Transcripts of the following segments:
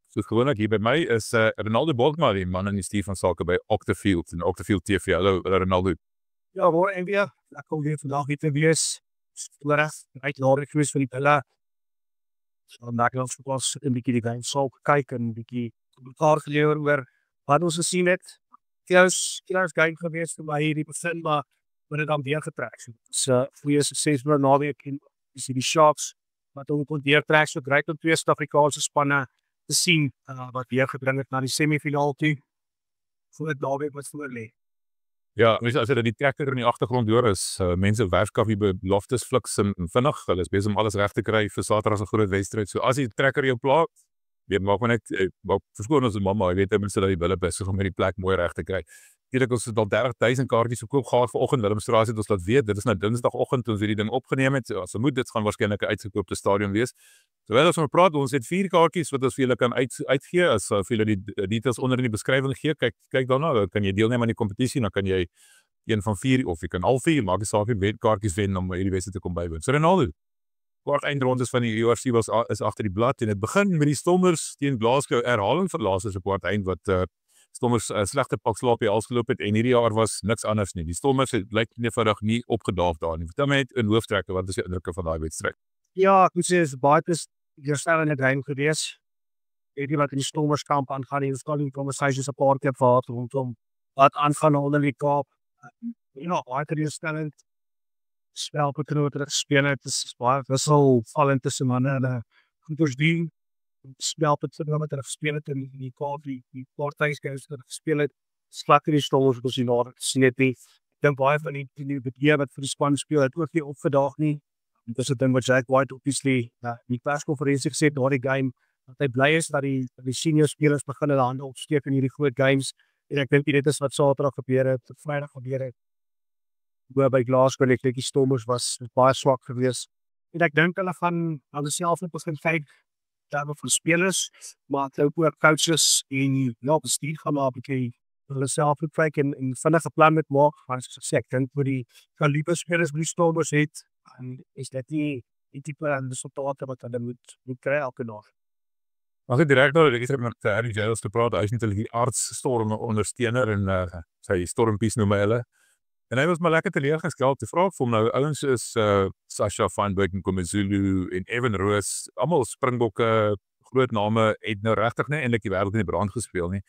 Soos gewoonlik hier by my is Ronaldo Boltma, die man in die stuur van sake by Octafield en Octafield TV. Hallo Ronaldo. Ja, hoor, en weer, ek kom weer vandag hier te wees. Voorrecht, uitnodig geweest vir die pille. So, dan ek nog was 'n bietjie die game sal kyk en 'n bietjie kommentaar gelewer oor wat ons gesien het. Killers game geweest vir my hierdie begin, maar dit dan weer getrek. So, goeie sukses vir naweek en is die Sharks wat ons kon weer trek so great om twee Suid-Afrikaanse spanne te sien wat weer gebring het na die semifinaal toe. Voor dit naweek wat voor lê. Ja, as jy die trekker in die agtergrond hoor is, mense werfkaffie by Loftus Fliks en vinnig, hulle is besig om alles reg te kry vir Saterdag se groot wedstryd. So as die trekker jou pla, weet maak maar net verskoon ons mamma, jy weet ten minste dat die bulle besig om hierdie plek mooi reg te kry. Ek ons het al 30,000 kaartjies verkoop gehad vanoggend. Willemstraat het ons laat weet, dit is nou Dinsdagoggend toe ons hierdie ding opgeneem het. So, as vermoed dit gaan waarskynlik 'n uitgekoopte stadion wees. Terwyl ons maar praat, ons het 4 kaartjies wat ons vir julle kan uitgee. As vir julle die details onder in die beskrywing gee, kyk daarna, dan kan jy deelneem aan die kompetisie, dan kan jy een van 4 of jy kan al 4, maak die saak nie kaartjies wen om hierdie wedstryd te kom bywoon. So Ronaldo, kwart eindrondes van die UFC is agter die blad en dit begin met die Stormers teen Glasgow, herhaling van laaste se kwart eind wat Stormers slegte pak slaap hier alsgeloop het en hierdie jaar was niks anders nie. Die Stormers het blyk eenvoudig nie opgedaag daar nie. Vertel my net in hooftrekke, wat is die indrukke van daai wedstryd? Ja, ek moet sê is baie herstel in die game gewees. Hierdie wat in die Stormers kamp aangaan, die scoring conversations 'n paar keer gehad rondom wat aangaan onder die Kaap. Ja, baie teleurstellend. Spelpatroon wat gespeel het, is baie wisselvallend tussen manne en goed ons doen. Spelpatroon wat gespeel het in die Kaap, die partydjies wat gespeel het, slakker die Stormers wat ons hier nader gesien het nie. Ek dink baie van die beheer wat vir die span speel het ook nie opgedaag nie. Dit is 'n ding wat Jack White obviously die perskonferensie gesê het na die game, dat hy bly is dat die senior spelers begin hulle hande opsteek in hierdie groot games. En ek dink dit is wat Saterdag gebeur het, Vrydag gebeur het. By Glasgow, ek dink die Stormers was baie swak geweest. En ek dink hulle gaan self net begin kyk daaroor van spelers, maar ook coaches en bestuur gaan maar 'n bietjie hulle self kyk en vinnige plan met maak. Want soos ek sê, ek dink vir die kaliber spelers wat die Stormers het, en is dit nie die tipe resultate wat hulle moet kry elke dag. As ek direk nou met Harry Giles te praat, hy is natuurlik die Storm ondersteuner en sy Stormpies noem hulle. En hy was maar lekker teleurgestel. Te vra vir hom nou, ouens is Sasha Feinberg en Komezulu en Evan Roos, almal Springbokke, groot name, het nou regtig nie eintlik die wêreld in die brand gespeel nie.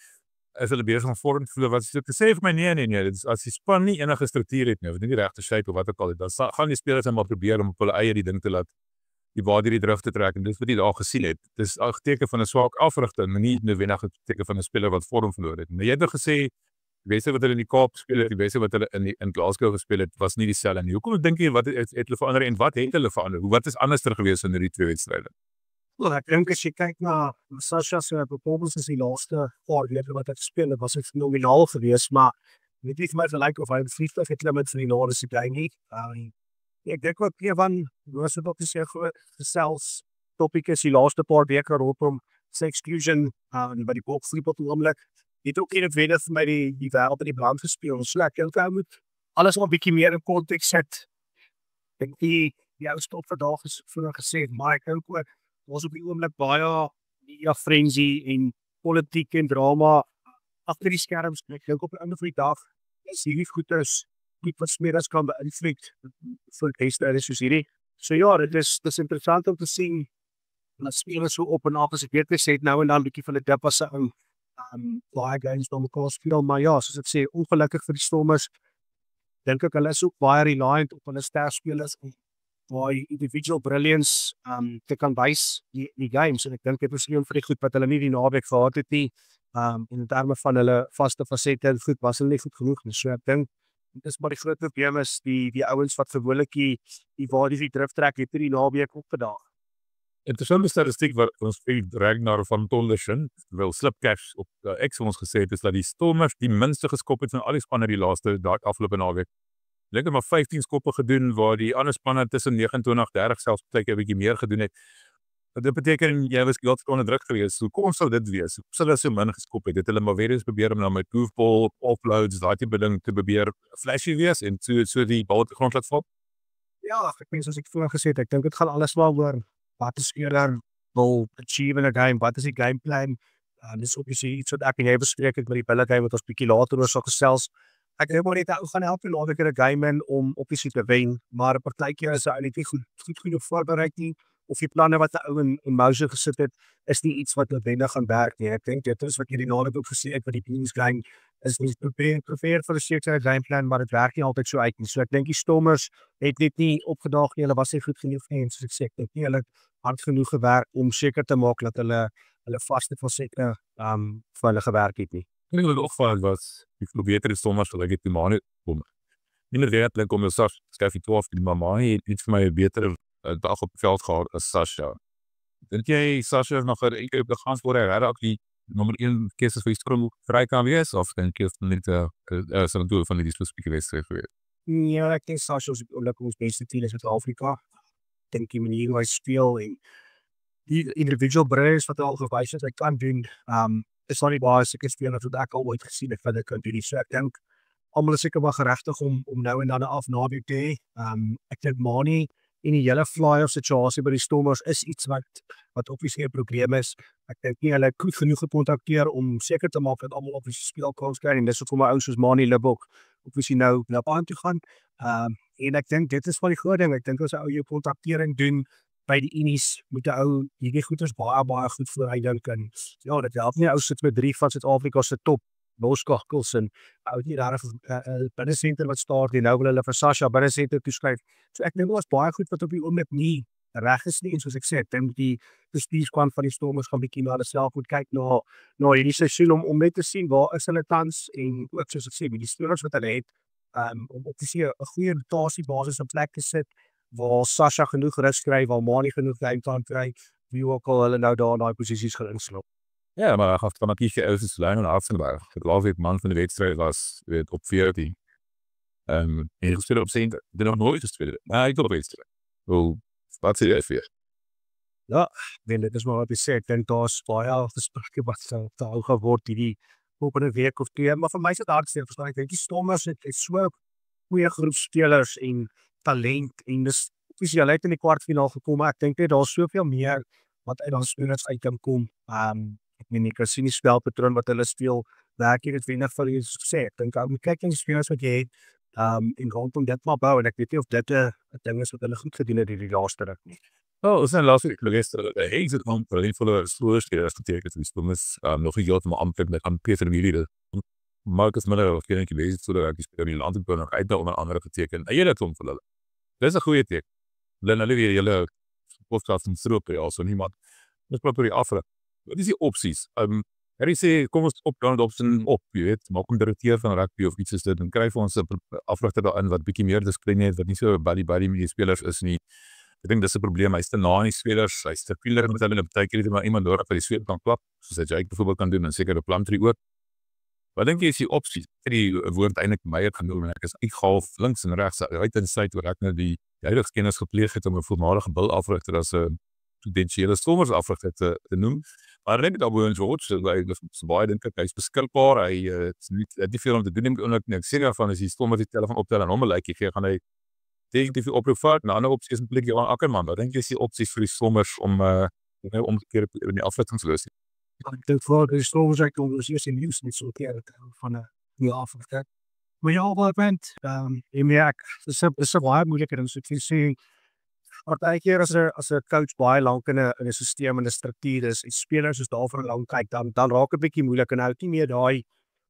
Is hulle besig om vorm te voel wat sy sê vir my nee, dit is as die span nie enige struktuur het nie, of nie die regte shape of wat ook al het, dan gaan die spelers net maar probeer om op hulle eie die ding te laat die waar die druk te trek en dis wat jy daar gesien het. Dis 'n teken van 'n swak afrigting, maar nie noodwendig 'n teken van 'n speler wat vorm verloor het. Maar jy het nou gesê die beste wat hulle in die Kaap gespeel het, die beste wat hulle in Glasgow gespeel het, was nie dieselfde nie. Hoekom dink jy wat het hulle verander en wat het hulle verander? Wat is anderster gewees in hierdie twee wedstryde? Wel, ek dink as jy kyk na Sasha se performance in die laaste paar weke wat hy gespeel het, was hy fenomenaal geweest, maar weet nie vir my gelyk of hy 'n vliegtuig geklim het vir die laaste game nie. Ek dink ook Evan Roos het ook gesê gesels topic is die laaste paar weke rondom sy exclusion by die boksvoetbal oomblik. Het ook nie noodwendig vir my die wêreld in die brand gespeel. So ek dink hy moet alles wel 'n bietjie meer in konteks sit. Ek dink die ou stop vandag is vroeër gesê, maar ek dink ook was op die oomblik baie media frenzy en politiek en drama agter die skerms. Ek dink op 'n ander van die dag is hierdie goeders wat smeres kan beïnvloed vir wedstryde soos hierdie. So ja, dit is interessant om te sien dat spelers so op en af as ek weet gesê het nou en dan 'n bietjie van 'n dip as 'n ou baie games dan mekaar speel, maar ja, soos ek sê, ongelukkig vir die Stormers, dink ek hulle is ook baie reliant op hulle sterspelers om baie individual brilliance te kan wys die games, en ek dink dit is een van die goed wat hulle nie die naweek gehad het nie, in terme van hulle vaste fasette en goed, was hulle nie goed genoeg nie, so ek dink, dit is maar die groot probleem is, die ouens wat gewoonlik die drif trek, het die naweek opgedaag. Interessante statistiek wat ons Ragnar van Tollershin, wel Slipcash op X ons gesê het, is dat die Stormers die minste geskop het van al die spanne die laaste afgelope naweek. Hulle het maar 15 skoppe gedoen, waar die ander spanne tussen 29-30 selfs baie keer 'n bietjie meer gedoen het. Dit beteken jy was heeltemal onder druk gewees. Hoekom sou dit wees? Hoekom sou hulle so min geskop het? Het hulle maar weer eens probeer om nou met goofball, offloads, daai tipe ding te probeer flashy wees en so die bal op die grond laat val? Ja, ek meen soos ek vroeër gesê het, ek dink dit gaan alles maar oor wat is eerder wil achieve in 'n game, wat is die game plan? Dis obviously iets wat ek en jy bespreek het met die Bulle game wat ons bietjie later oor sal gesels. Ek dink maar net ou gaan elke naweek in 'n game in om obviously te wen, maar partykeer is hy net nie goed genoeg voorberei nie, of die planne wat 'n ou in mouse gesit het, is nie iets wat noodwendig gaan werk nie. Ek dink dit is wat jy die naweek ook gesê het met die Beans game, is nie prepare vir 'n sekere game plan, maar dit werk nie altyd so uit nie. So ek dink die Stormers het net nie opgedaag nie, hulle was nie goed genoeg nie, en soos ek sê, ek dink nie hulle het hard genoeg gewerk om seker te maak dat hulle vaste fasette vir hulle gewerk het nie. Ek dink wat opval was, die beter is Thomas gelyk het die Mane kom. Nie meer werklik om jouself skryf die 12 die Mane het iets vir my 'n beter dag op die veld gehad as Sasha. Dink jy Sasha is nog 'n enkele op die gans voor hy regtig die nommer 1 keuse vir die Storm vry kan wees, of dink jy net so 'n doel van die spesifieke wedstryd gewees? Ja, ek dink Sasha is ook ons beste team in Suid-Afrika. Ek dink die manier hoe hy speel en die individual breaks wat hy al gewys het, hy kan doen, is al nie baie seker spelers wat ek al ooit gesien het wat hy kan doen. So ek dink almal is seker maar geregtig om nou en dan 'n afnaweek te hê. Ek dink Mane en die hele flyer situasie by die Stormers is iets wat obviously 'n probleem is. Ek dink nie hulle het goed genoeg gekontakteer om seker te maak dat almal op die speelkans kry, en dis hoekom my ou soos Mane Libbok obviously nou na baan toe gaan. En ek dink dit is wel die groot ding. Ek dink as 'n ou jou kontaktering doen by die Unis, moet 'n ou hierdie goeders baie goed vooruit dink, en ja, dit help nie ou sit met 3 van Suid-Afrika se top loskakels en ou nie daar 'n binnesenter wat staar die nou wil hulle vir Sasha binnesenter toeskryf. So ek dink daar was baie goed wat op die oomblik nie reg is nie, en soos ek sê, ek dink die bestuurspan van die Stormers gaan bietjie na hulle self moet kyk na hierdie seisoen om net te sien waar is hulle tans, en ook soos ek sê, met die spelers wat hulle het, om op te sien 'n goeie rotasiebasis in plek te sit waar Sasha genoeg rus kry, waar Mane genoeg game time kry, wie ook al hulle nou daar in daai posisies gaan insloop. Ja, maar ek het van 'n kiesje uit Lyn en Afsenberg. Ek glo dit man van die wedstryd was weet op 14. En gespeel op sent, dit nog nooit gespeel. Maar ek dink wedstryd. Wel, wat sê jy vir? Ja, dit is maar wat ek sê, ek dink daar's baie gesprekke wat sou hou geword hierdie volgende week of 2, maar vir my is dit hartseer, verstaan ek dink die Stormers het so goeie groep spelers en talent, en dis spesiaal uit in die kwartfinaal gekom, maar ek dink net daar's soveel meer wat uit daai spelers uit kan kom. Ek meen jy kan sien die spelpatroon wat hulle speel, werk jy dit wenig vir jy sê, ek dink moet kyk in die spelers wat jy het, en rondom dit maar bou, en ek weet nie of dit 'n ding is wat hulle goed gedoen het hierdie laaste ruk nie. Oh, ons het laas week gister, het dit om vir volle spelers geteken die Stormers, nog 'n jaar om met Peter Wieler. Marcus Miller of geen gewees het sodat ek speel in die land nog uit onder andere geteken. En jy het hom vir hulle. Dis 'n goeie teken. Dan hulle weer julle podcast en stroop by also niemand. Dis probeer die afre. Wat is die opsies? Harry sê kom ons op dan opsie op, jy weet, maak 'n direkteur van rugby of iets is dit en kry vir ons 'n afrigter daarin wat bietjie meer diskipline het, wat nie so buddy met die spelers is nie. Ek dink dis 'n probleem. Hy's te na aan die spelers, hy's te speler met hulle, baie keer het maar iemand nodig wat die sweep kan klap, soos hy byvoorbeeld kan doen en seker op Plumtree ook. Wat dink jy is die opsies? Die woord eintlik Meyer genoem en ek is uitgehaal links en regs uit en suid waar ek nou die huidige kennis gepleeg het om 'n voormalige bil afrigter as 'n potensiële Stormers afrigter te noem. Maar ek dink dat Boone George so baie dink ek hy's beskikbaar. Hy het nie veel om te doen nie. Ek sê daarvan as die Stormers die telefoon optel en hom 'n lykie gee, gaan hy definitief oproep vat. 'n ander opsie is 'n blik Johan Ackerman. Wat dink jy is die opsies vir die Stormers om nou omgekeer in die afrigtingslosie? Ek dink voor die Stormers ek ons eers in nuus net so keer van 'n nuwe afrigter. Maar ja, wat bent dis 'n baie moeilike ding, so ek sê partykeer as 'n coach baie lank in 'n stelsel en 'n struktuur is, en spelers is daar vir 'n lang kyk, dan raak 'n bietjie moeilik en hou nie meer daai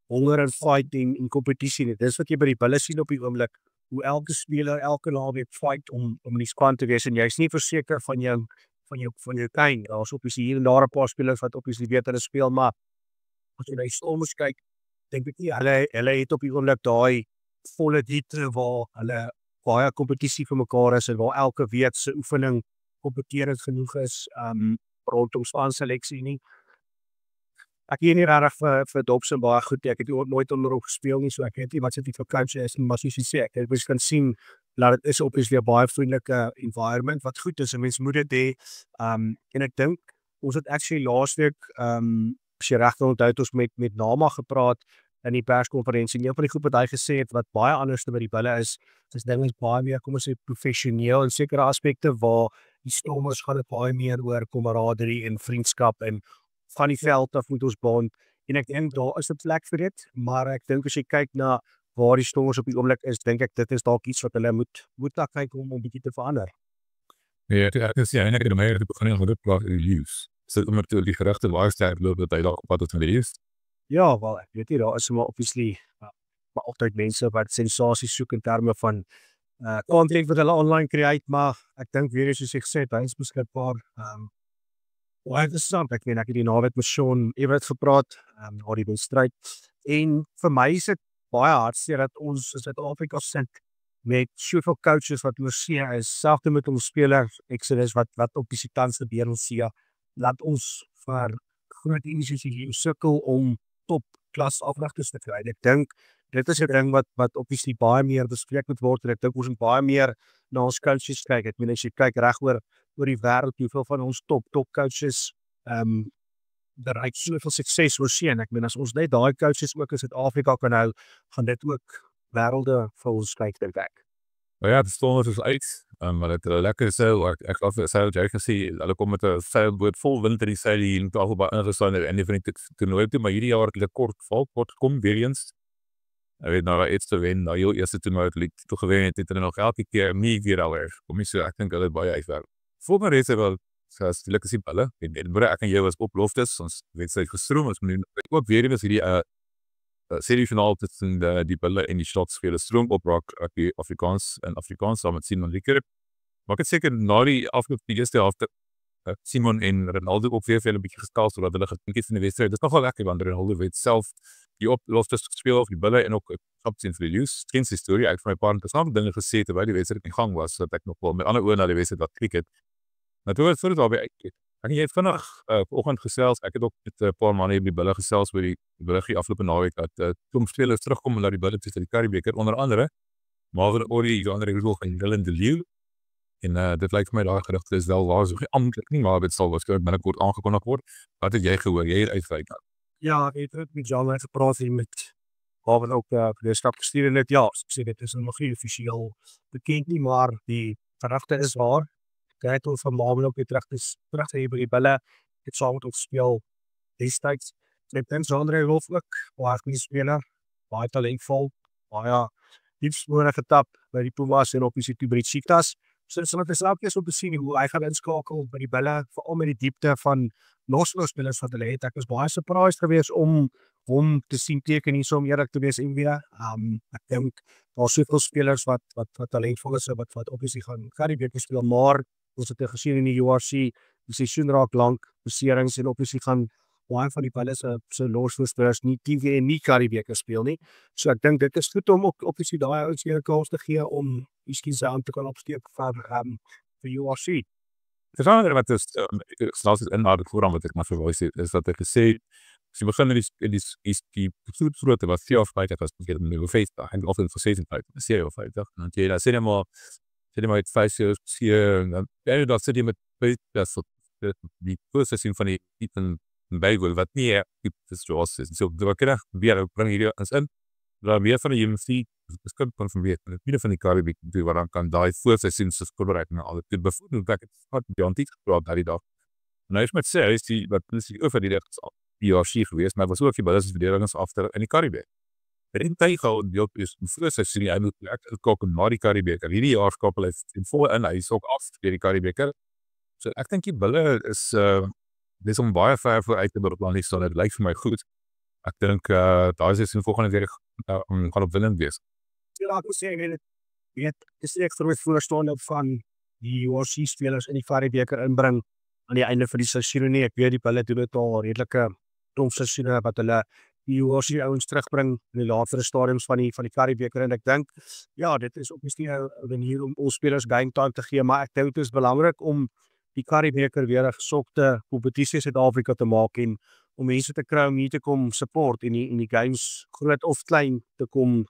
honger en fight en kompetisie nie. Dis wat jy by die Bulle sien op die oomblik, hoe elke speler elke naweek fight om in die span te wees, en jy's nie verseker van jou tuin. Daar's obviously hier en daar 'n paar spelers wat obviously weet hulle speel, maar as jy na die Stormers kyk, dink ek nie hulle het op die oomblik daai volle diepte waar hulle baie kompetisie vir mekaar is en waar elke week se oefening kompeterend genoeg is rondom spanseleksie nie. Ek hier nie regtig vir Dobson baie goed nie. Ek het nooit onder hom gespeel nie, so ek weet nie wat sy tipe coach is nie, maar soos jy sê, ek het mens kan sien dat dit is obviously 'n baie vriendelike environment wat goed is, en mens moet dit hê. En ek dink ons het actually laasweek as jy reg onthou het ons met Nama gepraat in die perskonferensie, en een van die goed wat hy gesê het wat baie anders by die Bulle is dinge baie meer, kom ons sê, professioneel in sekere aspekte waar die Stormers gaan dit baie meer oor kameraderie en vriendskap en van die veld af moet ons bond en ek dink daar is 'n plek vir dit, maar ek dink as jy kyk na waar die Stormers op die oomblik is, dink ek dit is dalk iets wat hulle moet na kyk om 'n bietjie te verander. Ja, ek is ja, eintlik meer te begin met dit plaas use. So om te die geregte lifestyle loop dat hy daar op pad met die use. Ja, wel, ek weet nie, daar is maar obviously maar altyd mense wat sensasie soek in terme van content wat hulle online create, maar ek dink weer eens soos ek gesê het, hy is beskikbaar. Baie interessant, ek het die naweek met Sean Everett gepraat, na die wedstryd, en vir my is dit baie hartseer dat ons in Suid-Afrika sit met soveel coaches wat oorsee is, selfs met ons spelers Exodus wat op die tans gebeur ons sien, laat ons vir groot inisiatiewe sukkel om top klas afrigters te kry. Ek dink dit is 'n ding wat obviously baie meer bespreek moet word en ek dink ons moet baie meer na ons coaches kyk. Ek meen as jy kyk reg oor die wêreld, hoeveel van ons top coaches bereik soveel sukses oorsee. En ek meen as ons net daai coaches ook in Suid-Afrika kan hou, gaan dit ook wêrelde vir ons kyk dink ek. Maar ja, die Stormers is uit, maar dit lekker seil, ek glo seil jy gesien, hulle kom met 'n seilboot vol wind in die seil hier in Tafelbaai ingestaan en die van die toernooi toe, maar hierdie jaar het hulle kort kom weer eens. Ek weet nou iets te wen, nou heel eerste toernooi het hulle toe gewen het hulle nog elke keer nie weer alweer. Kom nie so, ek dink hulle het baie uitwerk. Volgende race wel, soos die lekker hulle, en Edinburgh, ek en jy was op loftes, ons wedstryd gestroom, ons moet ook weer eens hierdie semiefinaal tussen die Bulle en die Shots speel, stroom op rock die Afrikaans saam met Simon Likker. Maar ek het seker na die afloop die eerste helfte Simon en Ronaldo ook weer vir 'n bietjie geskaal sodat hulle gedink het in die wedstryd. Dit is nogal lekker want Ronaldo weet self die oploftes gespeel of die Bulle en ook kaptein vir die Lions. Geen storie uit van my paar interessante dinge gesê terwyl die wedstryd in gang was, dat ek nog wel met ander oë na die wedstryd wat kyk het. Natuurlik voor dit albei uit. Ek het vinnig vanoggend gesels, ek het ook met 'n paar manne by die Bulle gesels oor die Bullige afgelope naweek dat klomp spelers terugkom na die Bulle tussen die Currie-beker, onder andere Marvin Orie, Andre Rudolph en Dylan de Leeuw. En dit lyk vir my daai gerugte is wel waar, so amptelik nie, maar dit sal waarskynlik binnekort aangekondig word. Wat het jy gehoor? Jy het uitgekyk. Ja, ek het met John gepraat hier met Marvin ook die stap gestuur en dit ja, sê dit is nog nie offisieel bekend nie, maar die gerugte is waar. Ek het ons van Marvin ook terug hier by die Bulle, het saam met ons speel destyds. Ek dink Andre Rudolph ook, baie goeie speler, baie talentvol, baie diepspoor getap by die Pumas en op die by die Cheetahs. So dit is elke om te sien hoe hy gaan inskakel by die Bulle, veral met die diepte van spelers wat hulle het. Ek was baie surprised geweest om hom te sien teken hier so om eerlik te wees en weer. Ek dink daar is soveel spelers wat talentvol is wat obviously gaan die beker speel, maar ons het gesien in die URC, die seisoen raak lank, beserings en obviously gaan baie van die Bulle se losspelers nie TV en nie Currie-beker speel nie. So ek dink dit is goed om ook obviously daai ouens weer 'n kans te gee om miskien sy hand te kan opsteek vir URC. Dis ander wat is snaaks in na die program wat ek maar verwys het, is dat ek gesê as jy begin in die groot wat 4 of 5 was met 'n nuwe Facebook en often vir 7 tyd, 'n serie of 5 dag en dan jy daar sê net maar met 5 years hier en dan jy daar sit jy met die kurse sien van die van België wat nie dis Ross is. So daar kan weer bring hier ons in. Daar meer van die UMC beskik kan van weer van die Currie-beker wat dan kan daai voorseisoen se voorbereiding al dit bevoer dat ek het Jan Tiet gepraat daai dag. En hy het met sê is die wat is die oor die URC geweest, maar was ook die Bulls verdedigings agter in die Currie-beker. En tyd gehou deel is voorseisoen hy moet ek kyk na die Currie-beker. Hierdie jaar skapel hy in vol in, hy is ook af deur die Currie-beker. So ek dink die Bulle is dis om baie ver vooruit te beplan nie, so dit lyk vir my goed. Ek dink daai is in volgende week gaan op winnend wees. Ja, ek moet sê, ek weet, dis ek groot voorstander van die URC spelers in die Currie-beker inbring aan die einde van die seisoen nie. Ek weet die Bulle doen dit al redelike klomp seisoene wat hulle die URC ouens terugbring in die latere stadiums van die Currie-beker en ek dink, ja, dit is ook miskien 'n manier om ons spelers game time te gee, maar ek dink dit is belangrik om die Currie-beker weer 'n gesokte kompetisie in Suid-Afrika te maak en om mense te kry om hier te kom support en die games groot of klein te kom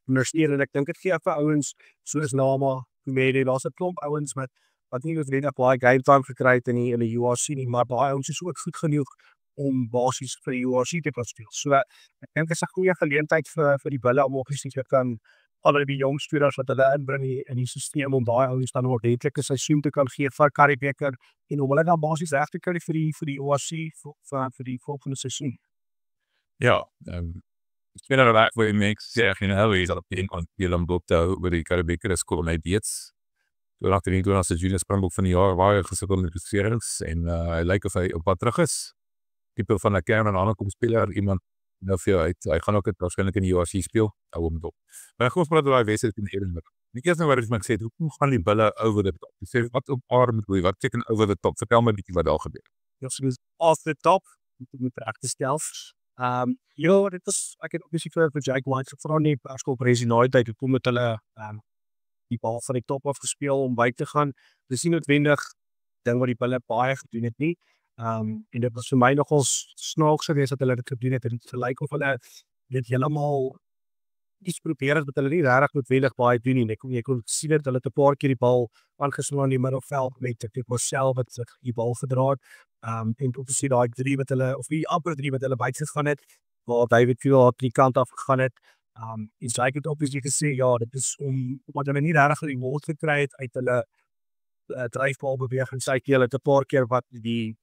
ondersteun en ek dink dit gee vir ouens soos Lama, Kumede, daar's 'n klomp ouens wat nie noodwendig baie game time gekry het in die URC nie, maar baie ouens is ook goed genoeg om basies vir die URC te kan speel. So ek dink dit is 'n goeie geleentheid vir die Bulle om obviously te kan al die jong spelers wat hulle inbring in die stelsel om daai ouens dan 'n ordentlike seisoen te kan gee vir Karibeker en om hulle dan basies reg te kry vir die ORC vir die volgende seisoen. Ja, ik vind dat eigenlijk wat je makes zeggen, is dat op een van die boek over die Karibeker is komen met iets. Toen had hij toen als de junior sprangboek van die jaar waren gesukkeld met de en hij lijkt of hij op wat terug is. Type van 'n kern en ander kom speler iemand nou veel uit. Hy gaan ook het waarskynlik in die URC speel. Hou hom dop. Maar ek glo dat daai wedstryd in Edinburgh. Nie eers nou wat ek gesê het, hoe gaan die bulle over the top? Jy sê wat op arm moet wat teken over the top? Vertel my bietjie wat daar gebeur. Ja, so off the top met regte stel. Ja, dit is ek het obviously vir Jake White gevra nie perskonferensie na die tyd hoe kom met hulle die bal van die top af gespeel om by te gaan. Dis nie noodwendig ding wat die bulle baie gedoen het nie. En dit was vir my nogal snaaks geweest dat hulle dit gedoen het en dit gelyk of hulle dit heeltemal iets probeer het wat hulle nie regtig noodwendig baie doen nie. Jy kon sien dat hulle 'n paar keer die bal aangeslaan in die middelveld met ek Marcel wat die bal verdra het. En op sien daai 3 wat hulle of die amper 3 wat hulle buite gegaan het waar David Field aan die kant af gegaan het. Iets like het obviously gesê ja, dit is om wat hulle nie regtig die woord gekry het uit hulle dryfbal beweging. Sy keer het 'n paar keer wat die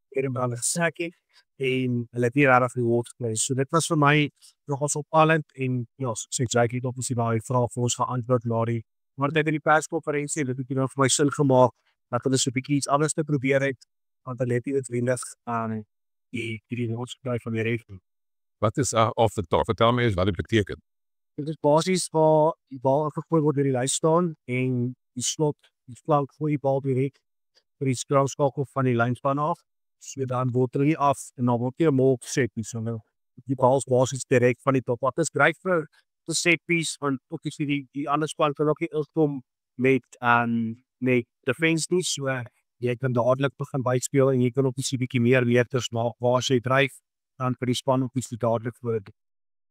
Edinburgh gesak het en hulle het nie regtig die woord gekry. So dit was vir my nogals opvallend en ja, sê Jake het obviously daai vraag vir ons geantwoord Larry. Maar dit in die perskonferensie het dit nou vir my sin gemaak dat hulle so 'n bietjie iets anders te probeer het want hulle het dit wendig aan die woordskryf van die rekening. Wat is off the top? Vertel my eens wat dit beteken. Dit is basies waar die bal afgegooi word deur die lys staan en die slot, die flank gooi die bal direk vir die skrouskakel van die lynspan af. So dan word hy af en dan word hy 'n mol geset nie so nou. Die bal is basies direk van die top. Wat is gryp vir die set piece want ook is die ander span kan ook nie uitkom met defense nie so jy kan dadelik begin byspeel en jy kan op 'n bietjie meer meters maak waar jy dryf dan vir die span op iets dadelik voor.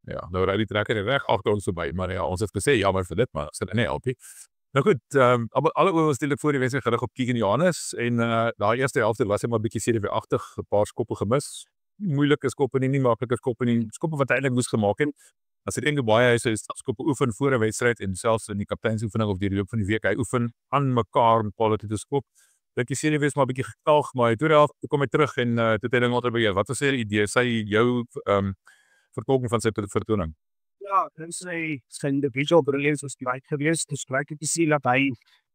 Ja, nou ry die trekker reg agter ons verby, maar ja, ons het gesê jammer vir dit, maar sit nie help nie. Nou goed, alle oë was stedelik voor die wedstryd gerig op Keegan Johannes en daai eerste helfte was hy maar bietjie CD-agtig, 'n paar skoppe gemis. Moeilike skoppe nie maklike skoppe nie, skoppe wat eintlik moes gemaak het. As dit dink baie hy sê skoppe oefen voor 'n wedstryd en selfs in die kapteinsoefening of die loop van die week hy oefen aan mekaar met quality te skop. Dink jy CD was maar bietjie gekalg, maar toe kom hy terug en toe het hy ding onder beheer. Wat was sy idee? Sy jou vertolking van sy vertoning. Ja, dan sy individual brilliance was baie geweest. Dis reg te sien dat hy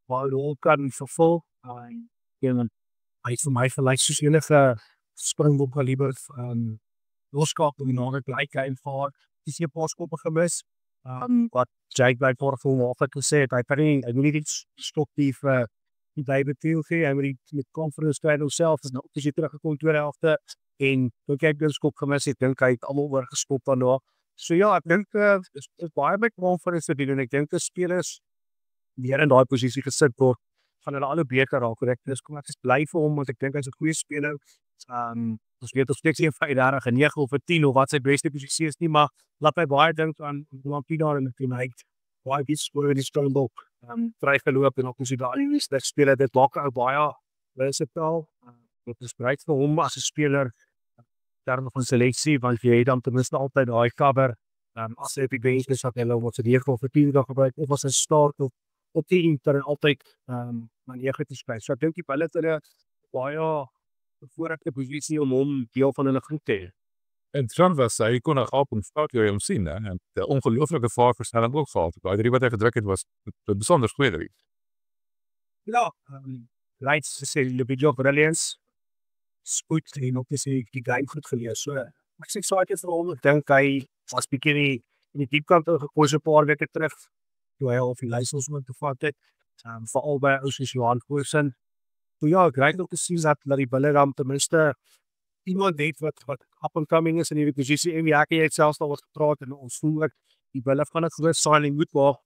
baie rol kan vervul. Hy vir my gelyk soos enige Springbok kaliber loskakel in orde gelyk en vaar. Dis 'n paar skoppe gemis. Wat Jake by voorgevoel het gesê, hy moet nie iets destruktief die David Field gee. Hy moet met confidence kry homself. Dis nou as jy teruggekom tweede helfte en toe kyk jy skop gemis het, dink hy het almal oorgeskop daarna. So ja, ek dink is baie by confidence te doen en ek dink die spelers meer in daai posisie gesit word gaan hulle al hoe beter raak. Dis kom ek is bly vir hom want ek dink hy's 'n goeie speler. Ons weet of steeds 35 en 9 of 10 of wat sy beste posisie is nie, maar laat my baie dink aan Lampina en hy baie iets skoor in die Springbok. Vry geloop en ook ons daai speler dit maak ou baie versatile. Dit is bereid vir hom as 'n speler terme van seleksie want jy het dan ten minste altyd daai cover. As hy op die bench is wat hulle wat se die vir 10 dae gebruik of as 'n start op die inter en altyd maar negatief speel. So ek dink die hulle het 'n baie bevoorregte posisie om hom deel van hulle groep te hê. En Trump was hy kon nog op 'n fout jy hom sien hè. En 'n ongelooflike vaarversnelling ook gehad. Daai 3 wat hy gedruk het was besonder goed. Ja, lights to say the video brilliance. Spoed en ook die game goed gelees. So ek is excited vir hom. Ek dink hy was bietjie in die diepkant gekom so 'n paar weke terug toe hy al die leiersels moet gevat het. Veral by ou soos Johan Goosen. So ja, ek raak ook te sien dat die bulle dan ten minste iemand weet wat up and coming is in die posisie en wie jy het selfs al wat gepraat en ons voel ek die bulle gaan 'n groot signing moet maak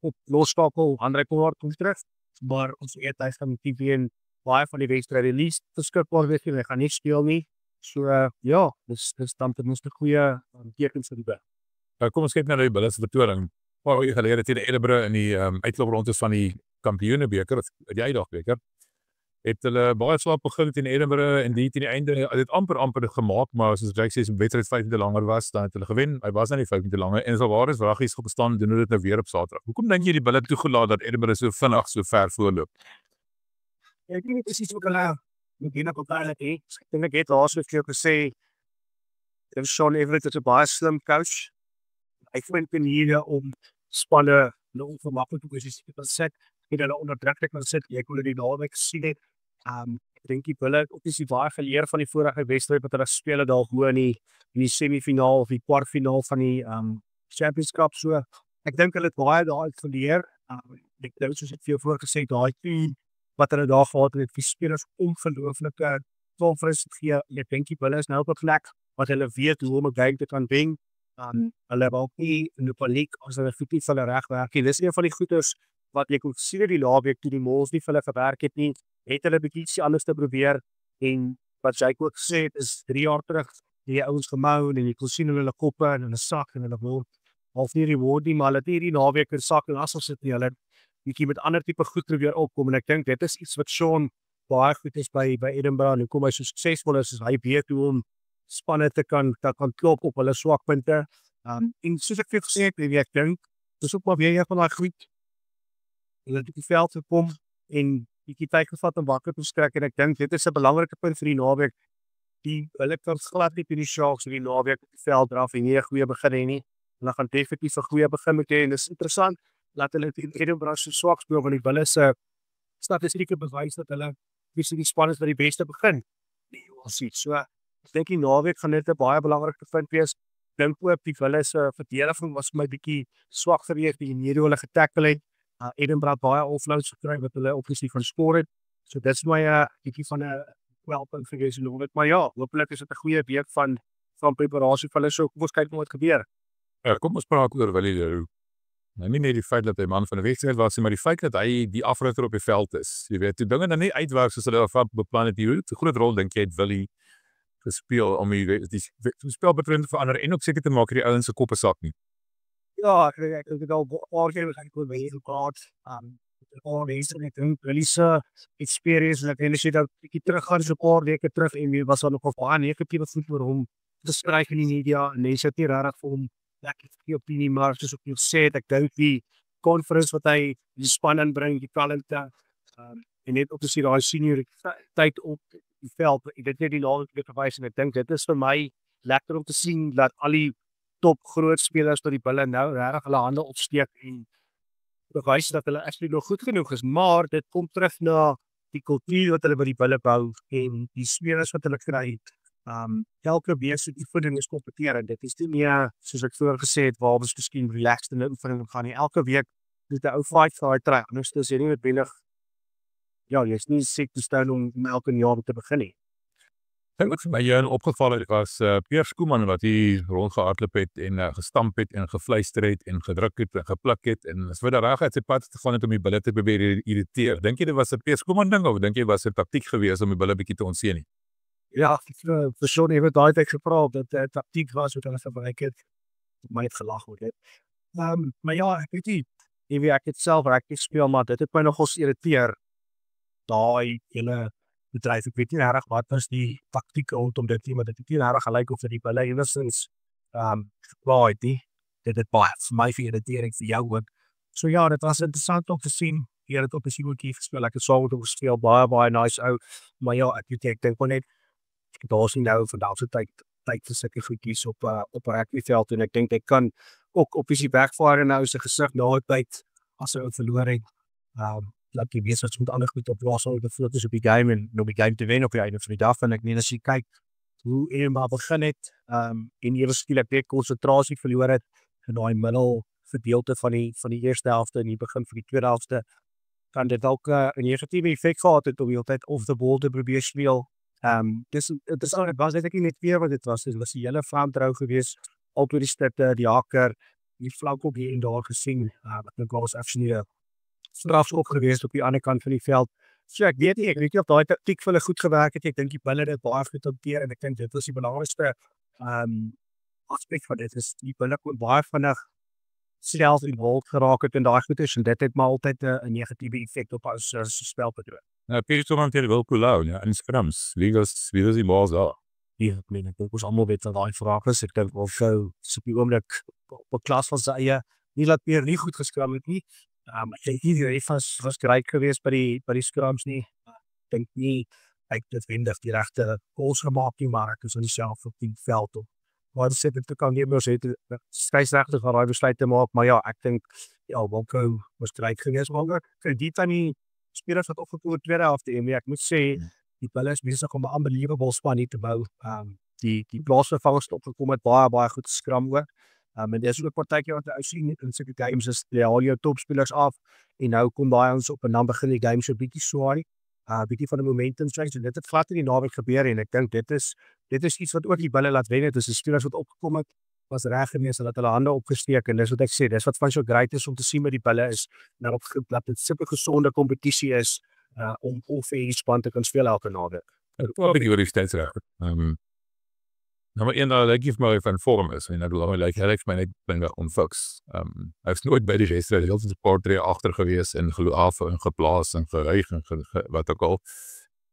op loskakel Andre Pollard kom terug. Maar ons weet hy gaan met TV en baie van die wedstryde lees beskikbaar wees en hy gaan nie speel nie. So ja, dis dan ten minste goeie tekens vir die bulle. Kom ons kyk na die bulle se vertoning. Paar uur gelede teen Edinburgh in die uitlooprondes van die Kampioenebeker, die Uitdagbeker. het hulle baie swak begin teen Edinburgh en die teen die einde het dit amper gemaak, maar soos Jake sê, as die wedstryd 5 minute langer was, dan het hulle gewen. Hy was nou nie 5 minute langer en so waar is wraggies gestaan doen hulle dit nou weer op Saterdag. Hoekom dink jy die Bulls het toegelaat dat Edinburgh so vinnig so ver voorloop? Ek dink dit is iets wat hulle moet hier na kopbaar het. Ek dink ek het laasweek vir jou gesê, Sean Everett is 'n baie slim coach. Hy vind maniere om spanne nou onvermaklike posisies te sit. Hy het hulle onder druk kan sit. Jy kon dit naweek gesien het. Ek dink die Bulls het ook is baie geleer van die vorige wedstryd wat hulle speel het daar in die semifinaal of die kwartfinaal van die Champions Cup. So ek dink hulle het baie daaruit geleer. Ek dink soos ek vir jou voorgesê, daai team wat hulle daar gehad het, vir spelers ongelooflike conference gee. Ek dink die Bulls is nou op 'n plek wat hulle weet hoe om 'n game te kan wen. Hulle wil nie in die paniek as hulle voetie vir hulle reg werk. Dis een van die goeders wat jy kon sien in die naweek toe die Mols nie vir hulle gewerk het nie. Het hulle bietjie iets anders te probeer en wat jy ook gesê het is 3 jaar terug die ouens gemou en jy kon sien hulle koppe en hulle sak en hulle word half nie reward nie, maar hulle het hierdie naweek in sak en asof sit nie hulle bietjie met ander tipe goed probeer opkom en ek dink dit is iets wat Sean baie goed is by Edinburgh en hoekom hy so suksesvol is hy weet hoe om spanne te kan klop op hulle swakpunte. En soos ek vir gesê het, ek dink dis ook maar weer een van daai goed. Hulle het op die veld gekom en bietjie tyd gevat om wakker te skrik en ek dink dit is 'n belangrike punt vir die naweek. Hulle kan glad nie die Sharks in die naweek op die veld draf en nie 'n goeie begin hê nie. Hulle gaan definitief 'n goeie begin moet hê en dis interessant laat hulle teen Edinburgh so swak speel want die Bulls se statistieke bewys dat hulle wie se die span is wat die beste begin. Ons sien so ek dink die naweek gaan dit 'n baie belangrike punt wees. Dink ook die Bulls se verdediging was vir my bietjie swak geweest die manier hoe hulle getackle het. Edinburgh baie offloads gekry wat hulle obviously van skoor het. So dit's my bietjie van 'n welpunt vir hierdie loop. Maar ja, hopelik is dit 'n goeie week van preparasie vir hulle. So kom ons kyk wat gebeur. Kom ons praat oor Willie Leroux. Nou nie net die feit dat hy man van 'n wedstryd was, maar die feit dat hy die afruiter op die veld is. Jy weet, toe dinge dan nie uitwerk soos hulle daarvan beplan het, hoe 'n groot rol dink jy het Willie gespeel om die spelpatroon te verander en ook seker te maak dat die ouens se koppe sak nie. Ja, ek het al baie keer gekyk by hierdie kaart. Mense net Willie se experience en ek dink as jy dan bietjie teruggaan so 'n paar weke terug en was daar nog baie negatiewe goed oor hom te skryf in die media. Mense het nie regtig vir hom lekker opinie maar soos ek jou sê ek dink die conference wat hy die span inbring, die talente en net op te sien daai senioriteit op die veld. Dit net die laaste gewys en ek dink dit is vir my lekker om te sien dat al die top groot spelers tot die Bulls nou regtig hulle hande opsteek en bewys dat hulle actually nog goed genoeg is, maar dit kom terug na die kultuur wat hulle by die Bulls bou en die spelers wat hulle kry. Elke week so die oefening is kompeteer. Dit is nie meer soos ek vroeër gesê het waar ons miskien relaxed in 'n oefening gaan nie. Elke week is 'n ou fight vir daai trek. Anders is jy nie noodwendig jy's nie siek te staan om elke jaar te begin nie. Ek wat vir my jou opgeval het was Pierre Schoeman wat hier rondgehardloop het en gestamp het en gefluister het en gedruk het en gepluk het en as vir die regheid sy pad te gaan het om die Bulls te probeer irriteer. Dink jy dit was 'n Pierre Schoeman ding of dink jy was dit 'n taktiek geweest om die Bulls bietjie te onseën nie? Ja, vir Sean het daai tyd gevra dat dit 'n taktiek was wat hulle gebruik het. My het gelag oor dit. Maar ja, ek weet nie ek het self rugby speel maar dit het my nogal irriteer. Daai hele bedryf, ek weet nie regtig wat was die taktiek rondom dit nie, maar dit het nie regtig gelyk of die Bulls enigstens geplaai het nie. Dit het baie vir my irritering vir jou ook. So ja, dit was interessant om te sien. Hier het op die goedjie gespeel. Ek het saam met hom gespeel, baie nice ou. Maar ja, ek dink maar net daar sien nou vandag se tyd vir sulke goedjies op 'n rugbyveld en ek dink hy kan ook op die backfire nou sy gesig na die tyd as hy verloor het. Laat jy weet wat met ander goed op was oor die fotos op die game en nog die game te wen op die einde van die dag en ek net as jy kyk hoe Edinburgh begin het en ewe skielik weer konsentrasie verloor het in daai middel gedeelte van die eerste helfte en die begin van die tweede helfte kan dit ook 'n negatiewe effek gehad het om die hele tyd off the ball te probeer speel. Dis was net ek net weer wat dit was die hele vlamtrou geweest al toe die stitte, die haker, die flauw op hier en daar gesien. Ek dink was actually strafs ook geweest op die ander kant van die veld. So ek weet nie of daai taktiek vir hulle goed gewerk het. Ek dink die Bulls het dit baie goed hanteer en ek dink dit was die belangrikste aspek van dit is die Bulls kon baie vinnig self involved geraak het in daai goeders en dit het maar altyd 'n negatiewe effek op ons spelpatroon. Nou, Pierre Thomas teen Wilco Louw, ja, in scrums. Wie was die baas daar? Ja, ek meen, ek dink ons almal weet wat daai vraag is. Ek dink Wilco is op die oomblik op 'n klas van sy eie. Nie dat Pierre nie goed geskram het nie. Ek dink nie die ref was great geweest by die scrums nie. Ek dink nie hy het noodwendig die regte calls gemaak nie, maar ek is in self op die veld op. Maar dit sê dit kan nie meer sê skeieregtig gaan daai besluit te maak, maar ja, ek dink ja, Wilco was great geweest, maar ook krediet aan die spelers wat opgekom het tweede helfte en ek moet sê die Bulls is besig om 'n unbelievable span hier te bou. Die plaasvervangers het opgekom het baie goed geskram ook. En dis ook partykeer wat jy sien in sulke games is jy haal jou topspelers af en nou kom daai ons op en dan begin die game so bietjie swaai. Bietjie van 'n momentum change en dit het glad in die naweek gebeur en ek dink dit is iets wat ook die Bulls laat wen het. Dis die spelers wat opgekom het was reg geweest en dat hulle hande opgesteek en dis wat ek sê, dis wat van so great is om te sien met die Bulls is nou dat dit super gesonde kompetisie is om vir die span te kan speel elke naweek. Ek bietjie oor die staatsreg. Nommer 1 nou lyk vir my van vorm is en nou lyk hy my net binne onfiks. Hy was nooit by die wedstryd, hy het altyd 'n paar tree agter gewees en af en geplaas en geruig en wat ook al.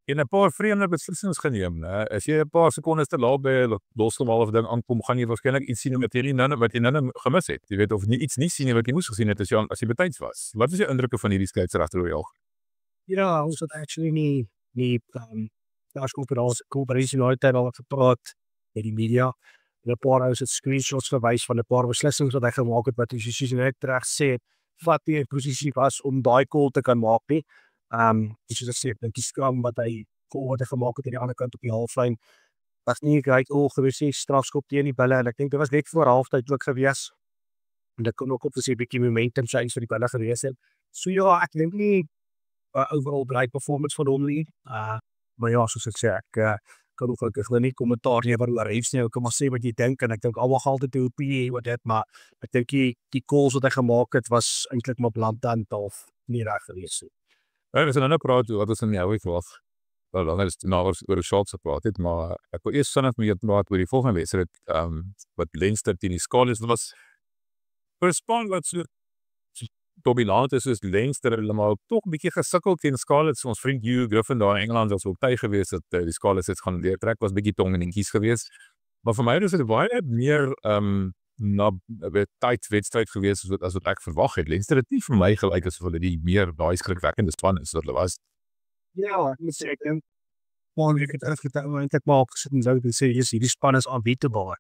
En 'n paar vreemde beslissings geneem, né? As jy 'n paar sekondes te laat by 'n losgemalwe ding aankom, gaan jy waarskynlik iets sien wat jy nou gemis het. Jy weet of jy iets nie sien wat jy moes gesien het as jy betyds was. Wat is jou indrukke van hierdie skeieregter oor die algemeen? Ja, ons het actually nie Kooperasie United al gepraat met die media. En 'n paar ouens het screenshots verwys van 'n paar beslissings wat hy gemaak het wat hy soos net reg sê, vat nie 'n posisie was om daai call te kan maak nie. Soos ek sê, ek dink die scrum wat hy gemaak het aan die ander kant op die halflyn was nie 'n great call gewees nie, strafskop teen die Bulls en ek dink dit was net voor halftyd ook gewees. En dit kon ook op 'n bietjie momentum change vir die Bulls gewees het. So ja, ek dink nie overall great performance van hom nie. Maar ja, soos ek sê, ek kan ook ek nie kommentaar nie oor refs nie. Ek kan maar sê wat jy dink en ek dink almal gaan altyd 'n opinie oor dit, maar ek dink die calls wat hy gemaak het was eintlik maar blaatant of nie reg gewees nie. Ja, we zijn dan ook praat wat is in die week was. Wel, dan is nou oor die shots gepraat het, maar ek wil eers vinnig met jou praat oor die volgende wedstryd, wat Leinster teen die Scarlets was. Vir 'n span wat so dominant is soos Leinster, hulle maar tog 'n bietjie gesukkel teen Scarlets. Ons vriend Hugh Griffin daar in Engeland was op tyd geweest dat die Scarlets het gaan deurtrek, was bietjie tong en kies geweest. Maar vir my is dit baie meer na 'n tyd wedstryd geweest as wat ek verwag het. Leinster het nie vir my gelyk asof hulle die meer daai skrikwekkende span is wat hulle was. Ja, ek moet sê ek dink maar ek het eintlik maar gesit en sê hierdie span is unbeatable.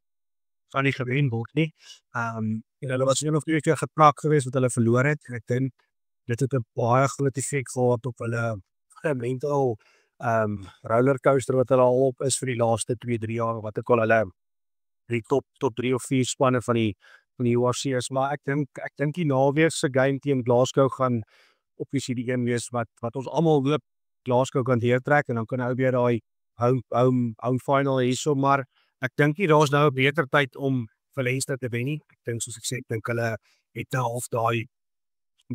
Kan nie gewen word nie. En hulle was een of twee keer gepraat geweest wat hulle verloor het. Ek dink dit het 'n baie groot effek gehad op hulle mental rollercoaster wat hulle al op is vir die laaste 2-3 jaar wat ek al hulle die top 3 of 4 spanne van die URC is, maar ek dink die naweek se game teen Glasgow gaan obviously die een wees wat ons almal hoop Glasgow kan deurtrek en dan kan hy weer daai home final hierso, maar ek dink nie daar's nou 'n beter tyd om vir Leinster te wen nie. Ek dink soos ek sê, ek dink hulle het nou half daai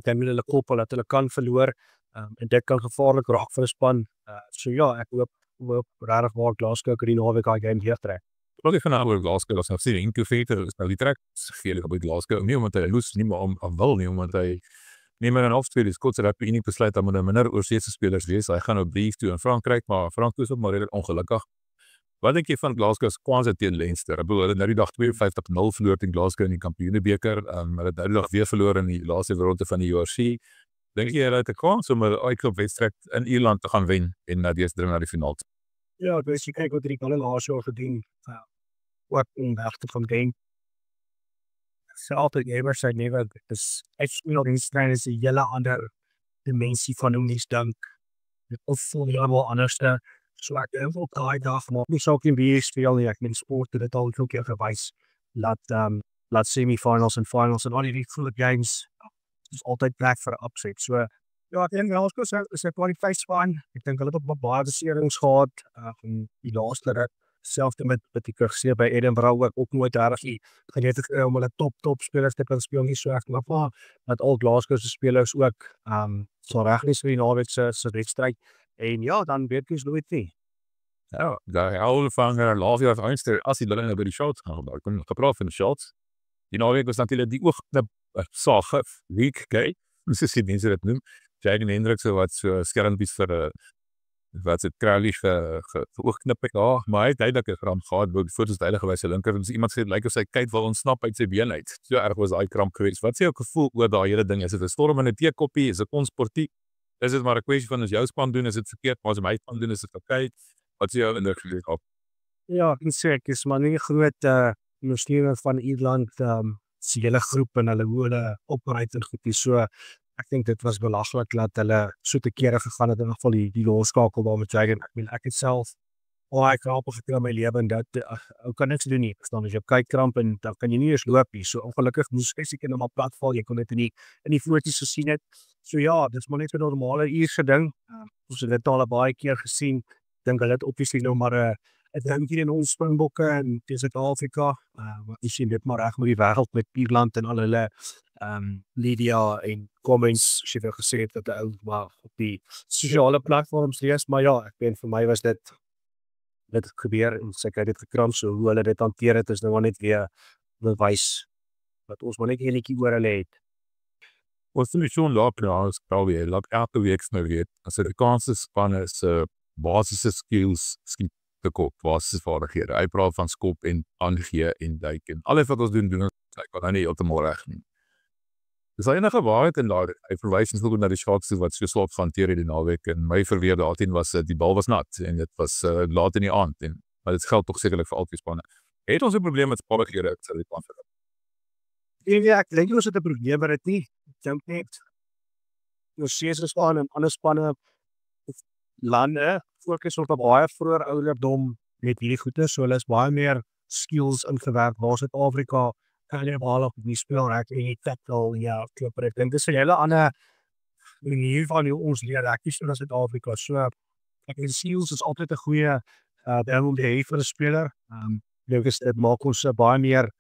hulle koppel dat hulle kan verloor en dit kan gevaarlik raak vir 'n span. So ja, ek hoop regtig waar Glasgow kan die naweek daai game deurtrek. Wat ek van oor Glasgow was nou sien incubator is nou die trek geveel op Glasgow nie omdat hy loes nie maar om wil nie omdat hy nie meer 'n halfspeler is. Kort het hy besluit dat moet minder oorseese spelers wees. Hy gaan nou brief toe in Frankryk, maar Frankryk is ook maar redelik ongelukkig. Wat dink jy van Glasgow se kwanse teen Leinster? Ek bedoel hulle nou die dag 52-0 verloor teen Glasgow in die Kampioenebeker. Hulle het nou die dag weer verloor in die laaste ronde van die URC. Dink jy hulle het 'n kans om 'n uitklopwedstryd in Ierland te gaan wen en na die dring na die finaal? Ja, dus jy kyk wat die Bulls laas jaar gedoen. Wat in wagte van game. Altyd gamers sê never dis actually in strain is 'n hele ander dimensie van hoe mens dink. Dit is heeltemal anderste. So ek dink op daai dag maar nie saak in wie speel nie. Ek meen sport het dit al so keer gewys. Laat semi-finals en finals en al die groot games is altyd plek vir 'n upset. So ja, ek dink Glasgow is 'n qualified span. Ek dink hulle het op baie beserings gehad in die laaste rit. Selfs met die kursie by Edinburgh ook nooit reg geleentheid om hulle top spelers te kan speel nie so ek maar dat al Glasgow se spelers ook so reg is vir die naweek se wedstryd en ja dan weet jy nooit nie. Ja, daai oude vanger laat jy uitster as jy hulle by die shots gaan. Ek kon gepraat van die shots. Die naweek was natuurlik die oogknip sage week, okay? Dis die mense dit noem. Jaden Hendricks wat so skermpies vir wat se Crowley geoogknip het. Ja, maar hy het duidelik 'n kramp gehad, word foto's duidelik gewys sy linker. Dus iemand sê lyk of sy kyk wil ontsnap uit sy been uit. So erg was daai kramp geweest. Wat sê jou gevoel oor daai hele ding? Is dit 'n storm in 'n teekoppie? Is dit onsportief? Is dit maar 'n kwessie van as jou span doen, is dit verkeerd, maar as my span doen, is dit okay? Wat sê jou indruk op? Ja, ek moet sê ek is maar nie 'n groot ondersteuner van Ierland se hele groep en hoe hulle operate en goed is. So ek dink dit was belaglik dat hulle so te kere gegaan het in geval die losskakel daar met Jaden. Ek het self ek kramp gekry in my lewe en dat ou kan niks doen nie. Verstaan as jy kyk kramp en dan kan jy nie eens loop nie. So ongelukkig moes ek seker net maar plat val. Jy kon dit in die foto's gesien het. So ja, dis maar net 'n normale Ierse ding. Ons het dit al baie keer gesien. Dink hulle het obviously nou maar 'n ding in ons Springbokke en dis Suid-Afrika. Ons sien dit maar reg met die wêreld met Ierland en al hulle media en comments, as jy wil gesê het dat ou maar op die sosiale platforms lees, maar ja, ek weet vir my was dit gebeur en sy kry dit gekramp, so hoe hulle dit hanteer het is nou maar net weer bewys dat ons maar net enetjie oor hulle het. Ons is schon laat nou, probably laat elke week nou weer. As die kanse span is basiese skills skiep te koop, basiese vaardighede. Hy praat van skop en aangee en duik en alles wat ons doen ons kan nou nie heeltemal reg nie. Dis enige waarheid en daar hy verwys ons ook na die Sharks wat so slap hanteer die naweek en my verweer daarteen was die bal was nat en dit was laat in die aand en maar dit geld tog sekerlik vir al die spanne. Het ons 'n probleem met vaardighede ek sal dit aanvra. Ja, ek dink ons het 'n probleem met dit nie. Ek dink net ons span en ander spanne of lande fokus op 'n baie vroeër ouderdom met hierdie goeie, so hulle is baie meer skills ingewerk waar Suid-Afrika kan jy bal op die speel raak en jy tackle ja, klop ek dink dis 'n hele ander manier van hoe ons leer rugby in Suid-Afrika. So ek dink skills is altyd 'n goeie ding om te hê vir 'n speler. Dit maak ons baie meer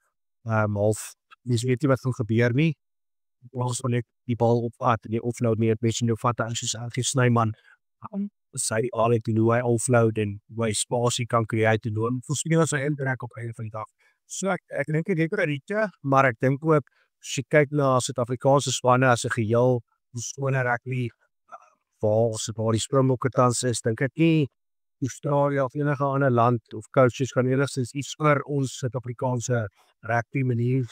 half mens weet nie wat gaan gebeur nie. Ons wil net die bal opvat en die offload meer beetje nou vat as jy Angie Snyman sy die al het en hoe hy offload en hoe hy spasie kan create en hoe voorsien as hy intrek op einde van die dag. So ek dink dit is rite, maar ek dink ook as jy kyk na Suid-Afrikaanse spanne as 'n geheel, skone rugby waar die Springbokke tans is, dink ek nie Australië of enige ander land of coaches kan enigstens iets oor ons Suid-Afrikaanse rugby manier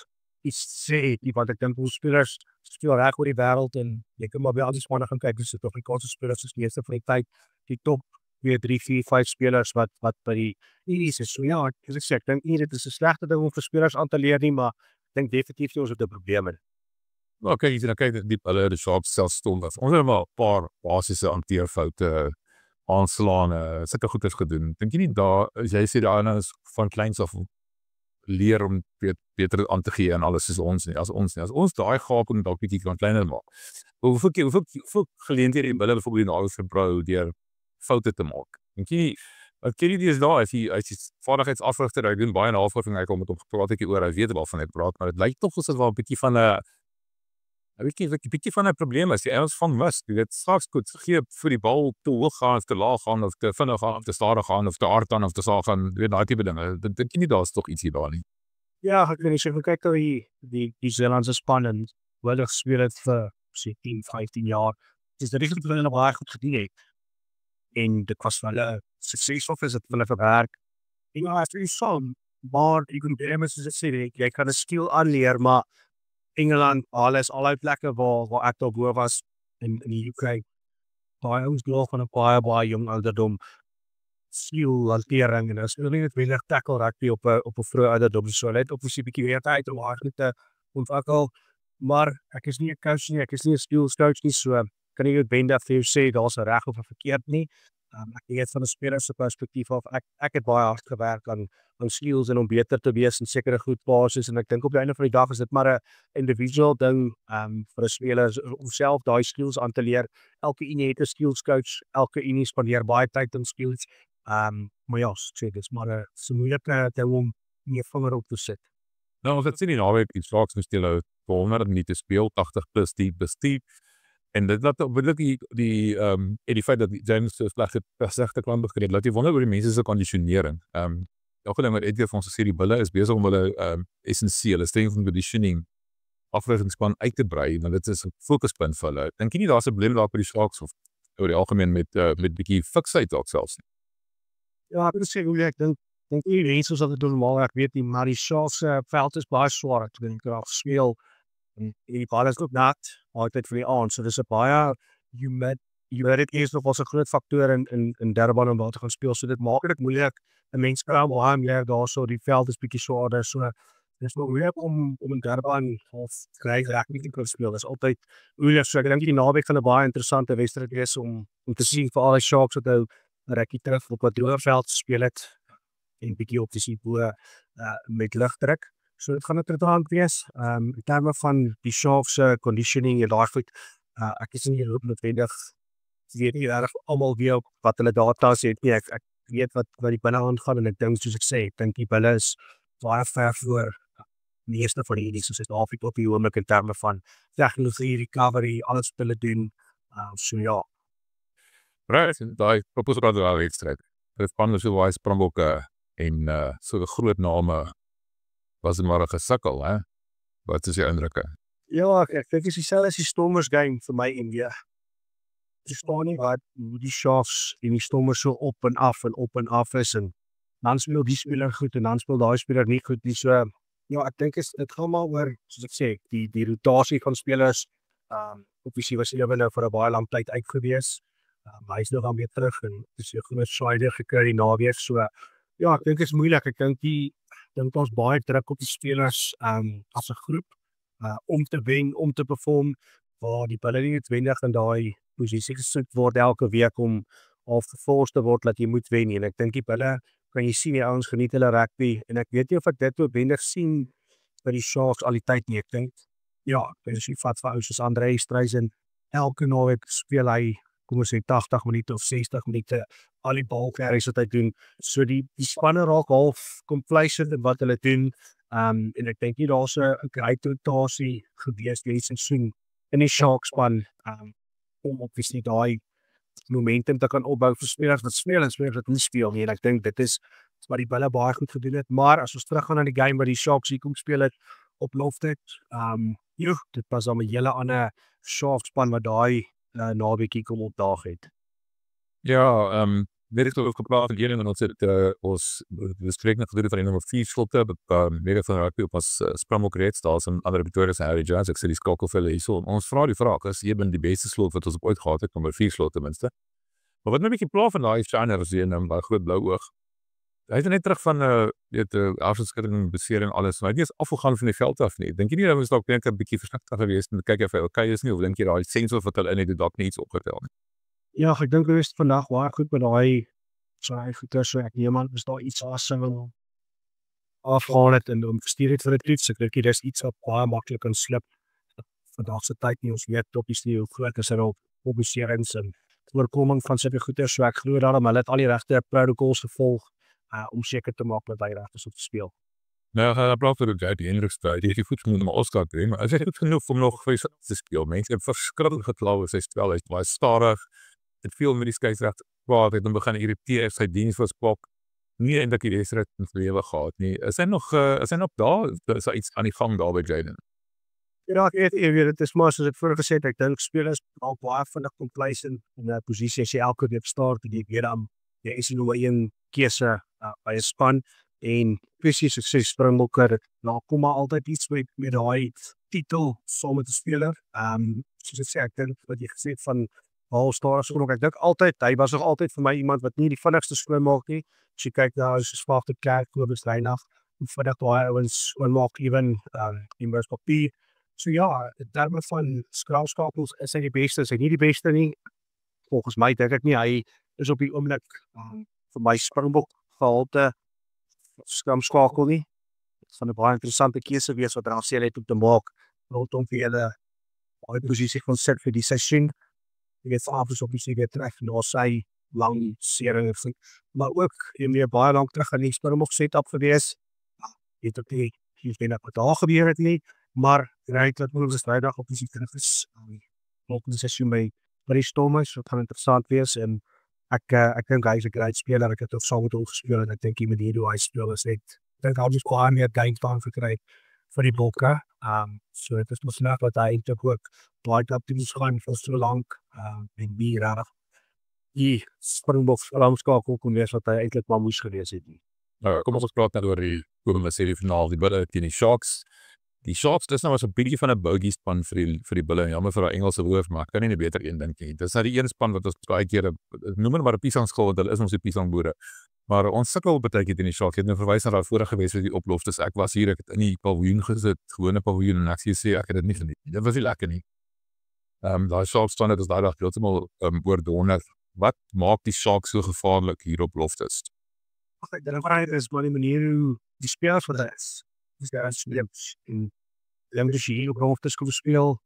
iets sê, want ek dink ons spelers speel reg oor die wêreld en jy kan maar by al die spanne gaan kyk, Suid-Afrikaanse spelers is meeste van die tyd die top 2, 3, 4, 5 spelers wat by die is. So ja, ek dink nie dit is 'n slegte ding om vir spelers aan te leer nie, maar ek dink definitief ons het 'n probleem met. Maar kyk, jy kyk diep hulle die Sharks self stom was. Ons het maar 'n paar basiese hanteerfoute aanslaan, sulke goeders gedoen. Dink jy nie daar as jy sê daar is van kleins af leer om beter aan te gee en alles is ons nie. As ons daai gaap en dalk bietjie kan kleiner maak. Hoeveel geleenthede hulle byvoorbeeld in alles verbrou deur foute te maak. Dink jy wat ken jy is daar as jy vaardigheidsafrigter, hy doen baie navorsing, hy kom met hom gepraat ek oor, hy weet waarvan hy praat, maar dit lyk tog soos dit wel 'n bietjie van 'n bietjie van 'n probleem is. Die ouens van mis, jy weet straks goed gee vir die bal te hoog gaan of te laag gaan of te vinnig gaan of te stadig gaan of te hard gaan of te saag gaan, jy weet daai tipe dinge. Dink jy nie daar's tog ietsie daar nie? Ja, ek weet nie, so kyk nou die Zeelandse span en hulle gespeel het vir 10, 15 jaar. Dis regtig vir hulle baie goed gedoen het. En dit was vir hulle suksesvol is dit vir hulle werk. En ja, as jy sien, maar jy kan baie mense sê jy kan 'n skill aanleer, maar Engeland, alles uit plekke waar ek daar bo was in die UK. Baie ons glo van 'n baie jong ouderdom skill hantering en as hulle net willig tackle rugby op 'n vroeë ouderdom, so hulle het op 'n bietjie weer tyd om hard te ontwikkel. Maar ek is nie 'n coach nie, ek is nie 'n skills coach nie, so kan ek dit vir jou sê daar's 'n reg of 'n verkeerd nie. Ek weet van 'n speler se perspektief af, ek het baie hard gewerk aan skills en om beter te wees in sekere goed basis en ek dink op die einde van die dag is dit maar 'n individual ding vir 'n speler om self daai skills aan te leer. Elke unie het 'n skills coach, elke unie spandeer baie tyd aan skills. Maar ja, sê dis maar 'n moeilike ding om nie vinger op te sit. Nou, ons het sien die naweek die Sharks moes hulle 100 minute speel, 80 plus die bestuur. En dit laat onmiddellik die feit dat James so slegte klant begryp, laat jy wonder oor die mense se kondisionering. Elke ding wat Edgar van ons gesê die bulle is besig om hulle essensiële strength and conditioning afweringsspan uit te brei, want dit is 'n fokuspunt vir hulle. Dink jy nie daar's 'n probleem daar by die Sharks of oor die algemeen met bietjie fiksheid dalk selfs nie? Ja, ek wil sê hoe ek dink nie mense soos dat dit normaal ek weet nie, maar die Sharks veld is baie swaar toe hulle graag speel. En die bal is ook nat altyd vir die aand, so dis 'n baie humid is nog was 'n groot faktor in Durban om daar te gaan speel, so dit maak dit moeilik. 'n Mens kry baie meer daarso, die veld is bietjie swaarder, so dis nog moeilik om in Durban of kry rugby te kan speel. Dis altyd moeilik, so ek dink die naweek gaan 'n baie interessante wedstryd wees om te sien vir al die Sharks wat nou 'n rukkie terug op 'n droë veld gespeel het en bietjie op die bo met lugdruk. So dit gaan interessant wees. In terme van die Sharks se conditioning en daai goed, ek is nie hoop noodwendig weet nie reg almal weet wat hulle data sê nie. Ek weet wat die binne aangaan en ek dink soos ek sê, ek dink die bulle is baie ver voor die eerste van die edies, soos Suid-Afrika op die oomblik in terme van tegnologie, recovery, alles wat hulle doen. So ja. Right, daai proposal wedstryd. Dit span so baie Springbokke en so 'n groot name was dit maar 'n gesukkel, hè? Wat is jou indrukke? Ja, ek dink is dieselfde as die Stormers game vir my en ja. Ek verstaan nie wat hoe die Sharks en die Stormers so op en af is en dan speel die speler goed en dan speel daai speler nie goed nie. So ja, ek dink dit gaan maar oor soos ek sê, die rotasie van spelers. Obviously was hulle nou vir 'n baie lang tyd uit gewees. Hy is nog aan weer terug en dis 'n groot swaaider gekry die naweek. So ja, ek dink dit is moeilik. Ek dink ons baie druk op die spelers as 'n groep om te wen, om te perform, waar die bulle nie noodwendig in daai posisie gesit word elke week om geforce te word dat jy moet wen nie. En ek dink die bulle kan jy sien die ouens geniet hulle rugby en ek weet nie of ek dit noodwendig sien by die Sharks al die tyd nie. Ek dink ja, as jy vat vir ouens soos Andre Streisand, elke naweek speel hy kom ons sê 80 minute of 60 minute al die balcarries wat hy doen. So die spanne raak half complacent in wat hulle doen. En ek dink nie daar's 'n great rotasie gewees hierdie seisoen in die Sharks span om obviously daai momentum te kan opbou vir spelers wat speel en spelers wat nie speel nie. En ek dink dit is wat die bulle baie goed gedoen het. Maar as ons teruggaan na die game wat die Sharks hier kom speel het op Loftus, dit was dan 'n hele ander Sharks span wat daai naweekie kom opdaag het. Ja, weet ek ook gepraat van hierdie en ons het ons bespreek nog gedoen van die nommer 4 slotte, meer van rugby op ons Springbok Reds, daar's 'n ander Pretoria se Harry Jones, ek sê die skakel vir hulle hierso. Ons vra die vraag, is jy binne die beste slot wat ons ooit gehad het, nommer 4 slot ten minste. Maar wat nou 'n bietjie pla van daai Shiner as in daai groot blou oog. Hy het net terug van afskeiding, besering alles, maar hy het nie eens afgegaan van die veld af nie. Dink jy nie dat ons dalk net 'n bietjie versigtig gewees en kyk of hy okay is nie, of dink jy daai sensor wat hulle in het dalk nie iets opgetel nie? Ja, ek dink hulle is vandag baie goed met daai goeie so ek iemand is daar iets asing afgehaal het en gestuur het vir 'n toets. Ek dink dis iets wat baie maklik kan slip vandag se tyd nie. Ons weet op die hoe groot is op publiserings en voorkoming van sulke goeie so ek glo daarom hulle het al die regte protocols gevolg om seker te maak dat hy reg is om te speel. Nou, hij praat er ook uit, die indrukstijd. Die heeft goed genoeg om Oscar te doen, maar hij is goed genoeg om nog voor te spelen. Mensen hebben verschrikkelijk geklauwen, zijn spel is maar starig. Het veel met die scheidsrechter kwaad, het dan begin irriteren, zijn dienst was pok. Nie eintlik die wedstryd in sy lewe gehad nie. Is hy nog daar? Is daar iets aan die gang daar by Jaden? Ja, ek weet dit is maar soos ek vroeër gesê het, ek dink spelers al baie vinnig complacent in 'n posisie as jy elke week start en jy weet dan jy is nou 'n keuse by 'n span en presies sukses Springbokke. Nou kom maar altyd iets met daai titel saam met 'n speler. Soos ek sê, ek dink wat jy gesê het van All-Star Springbok, ek dink altyd hy was nog altyd vir my iemand wat nie die vinnigste swem maak nie. As jy kyk na soos Vaaf de Klerk, Kobus Reinagh, vinnig daai ouens maak ewen in Wes Papier. So ja, in terme van skraalskakels is hy die beste, is hy nie die beste nie. Volgens my dink ek nie hy is op die oomblik vir my Springbok gehalte skraalskakel nie. Dit gaan 'n baie interessante keuse wees wat Rafael het om te maak rondom vir hulle baie posisie van sit vir die seisoen. Jy weet Vaaf is op die weer terug na sy lang serie, maar ook meer baie lank terug in die Springbok setup gewees. Jy het ook nie wat daar gebeur het nie. Maar reg dat ons Vrydag op die terug is. Volgende seisoen by die Stormers, wat gaan interessant wees en ek dink hy is 'n great speler. Ek het ook saam met hom gespeel en ek dink die manier hoe hy speel is net. Ek dink hy het baie meer game time gekry vir die bokke. So dit is mos net wat hy eintlik ook baie kapteins gaan vir so lank en wie rarig die Springboks ramskakel kon wees wat hy eintlik maar moes gewees het nie. Nou, kom ons praat net oor die komende seriefinaal, die Bulle teen die Sharks. Die Sharks, dis nou was 'n bietjie van 'n bogie span vir die Bulle, jammer vir daai Engelse woord, maar ek kan nie 'n beter een dink nie. Dis nou die een span wat ons baie keer, noem hulle maar 'n piesangskool, want hulle is ons die piesangboere. Maar ons sukkel baie keer teen die Sharks. Ek het nou verwys na daai vorige gewees met die oploftes. Ek was hier, ek het in die paviljoen gesit, gewone paviljoen, en ek sê ek het dit nie geniet. Dit was nie lekker nie. Daai Sharks staan dit is daai dag heeltemal oordonker. Wat maak die Sharks so gevaarlik hier op Loftus? Ek dink dit is maar die manier hoe die spelers wat hy is. Dis slims en hulle het hier op Loftus kom speel.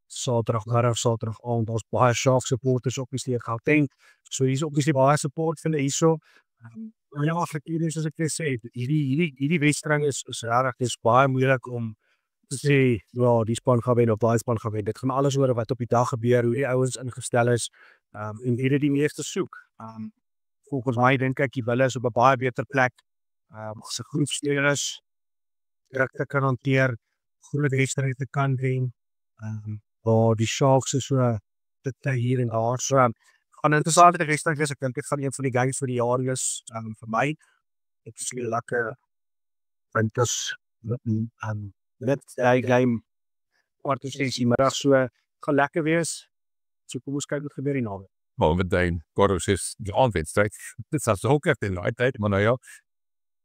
Saterdag aand, daar's baie Sharks supporters op die stadion Gauteng. So hier's obviously baie support vir hulle hierso. Ja, effektief soos ek sê, hierdie wedstryd is regtig, dis baie moeilik om te sê, ja, die span gaan wen of daai span gaan wen. Dit gaan alles oor wat op die dag gebeur, hoe die ouens ingestel is, en wie dit die meeste soek. Volgens my dink ek die Bulle is op 'n baie beter plek. As 'n groep spelers druk te kan hanteer, groot wedstryde te kan wen. Waar die Sharks is so dit hier en daar. So gaan 'n interessante wedstryd wees. Ek dink dit gaan een van die games vir die jaar wees vir my. Ek is lekker winters net die game kwart oor 6 die middag, so gaan lekker wees. So kom ons kyk wat gebeur hier naweek. Maar meteen, kwart oor 6 die aandwedstryd. Dit sal so ook in daai tyd, maar nou ja.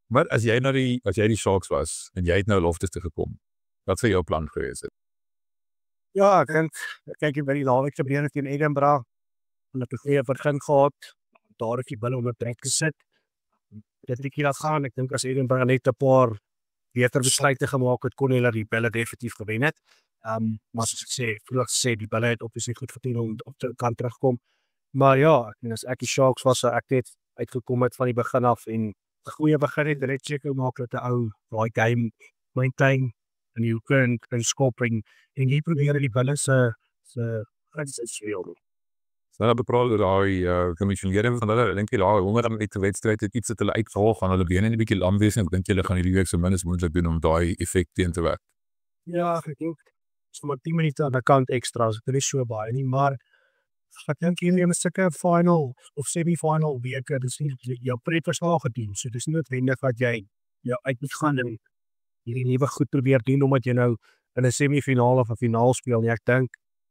Maar as jy die Sharks was en jy het nou Loftus toe gekom, wat sou jou plan gewees het? Ja, ek dink kyk jy by die naweek se berekening teen Edinburgh. Hulle het 'n goeie begin gehad. Daar het die Bulle onder druk gesit. Dit het bietjie laat gaan. Ek dink as Edinburgh net 'n paar beter besluite gemaak het, kon hulle die Bulle definitief gewen het. Maar soos ek sê, die Bulle het obviously goed verdien om op te kan terugkom. Maar ja, ek meen as ek die Sharks was, sou ek net uitgekom het van die begin af en 'n goeie begin het, net seker maak dat 'n ou daai game maintain en jy kan skop en jy probeer die Bulle se speel. So nou bepraat oor daai kommissionering van hulle. Ek dink daai honger om uit 'n wedstryd het iets wat hulle uitgehaal gaan hulle bene 'n bietjie lam wees en ek dink hulle gaan hierdie week so min as moontlik doen om daai effek teen te werk. Ja, ek dink so maar 10 minute aan die kant extra, so dit is so baie nie, maar ek dink hierdie is 'n final of semi-final week, dis nie jou pretverslag gedoen, so dis nie noodwendig dat jy uit moet gaan en hierdie nuwe goed probeer doen omdat jy nou in 'n semifinaal of 'n finaal speel nie. Ek dink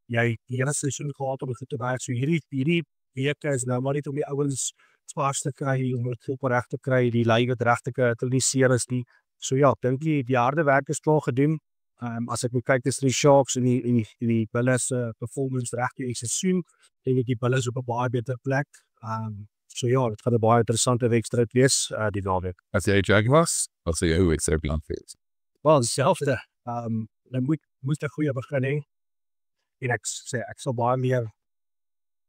jy die hele seisoen gehad om goed te werk, so hierdie week is nou maar net om die ouens spaars te kry, om dit op reg te kry, die lei wat reg te kanaliseer is nie. So ja, ek dink die harde werk is klaar gedoen. As ek moet kyk tussen die Sharks en die Bulle se performance reg die seisoen, dink ek die Bulle is op 'n baie beter plek. So ja, dit gaan 'n baie interessante wedstryd wees die naweek. As jy Jaguars, wat sê jy hoe ek sou plan wees? Wel, dieselfde. Dan moet 'n goeie begin hê. En ek sal baie meer